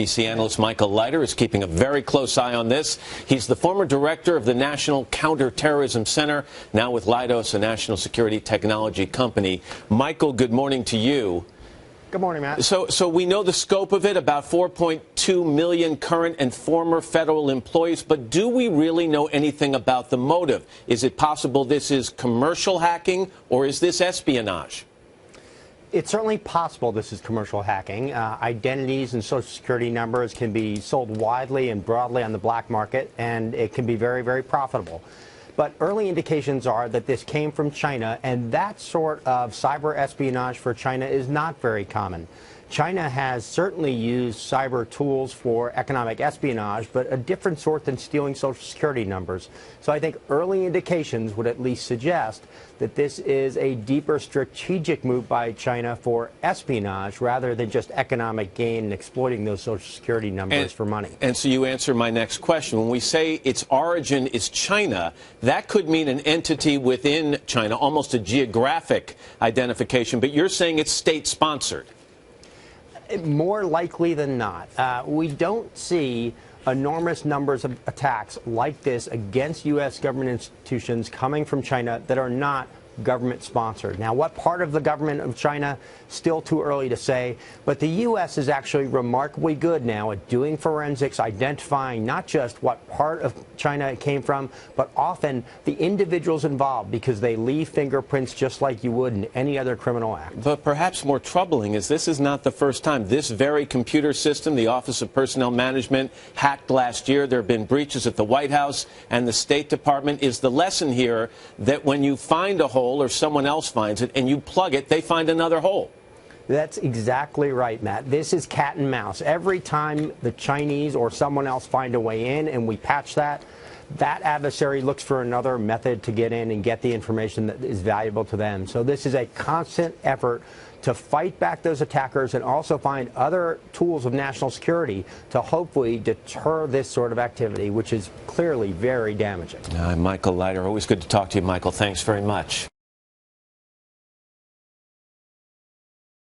NBC analyst Michael Leiter is keeping a very close eye on this. He's the former director of the National Counterterrorism Center, now with Leidos, a national security technology company. Michael, good morning to you. Good morning, Matt. So we know the scope of it, about 4.2 million current and former federal employees, but do we really know anything about the motive? Is it possible this is commercial hacking, or is this espionage? It's certainly possible this is commercial hacking. Identities and Social Security numbers can be sold widely and broadly on the black market, and it can be very, very profitable. But early indications are that this came from China, and that sort of cyber espionage for China is not very common. China has certainly used cyber tools for economic espionage, but a different sort than stealing Social Security numbers. So I think early indications would at least suggest that this is a deeper strategic move by China for espionage rather than just economic gain and exploiting those Social Security numbers for money. And so you answer my next question. When we say its origin is China, that could mean an entity within China, almost a geographic identification, but you're saying it's state-sponsored. More likely than not. We don't see enormous numbers of attacks like this against U.S. government institutions coming from China that are not government sponsored. Now, what part of the government of China? Still too early to say, but the U.S. is actually remarkably good now at doing forensics, identifying not just what part of China it came from, but often the individuals involved, because they leave fingerprints just like you would in any other criminal act. But perhaps more troubling is this is not the first time. This very computer system, the Office of Personnel Management, hacked last year. There have been breaches at the White House and the State Department. Is the lesson here that when you find a hole or someone else finds it and you plug it, they find another hole? That's exactly right, Matt. This is cat and mouse. Every time the Chinese or someone else find a way in and we patch that, that adversary looks for another method to get in and get the information that is valuable to them. So this is a constant effort to fight back those attackers and also find other tools of national security to hopefully deter this sort of activity, which is clearly very damaging. Michael Leiter, always good to talk to you, Michael. Thanks very much.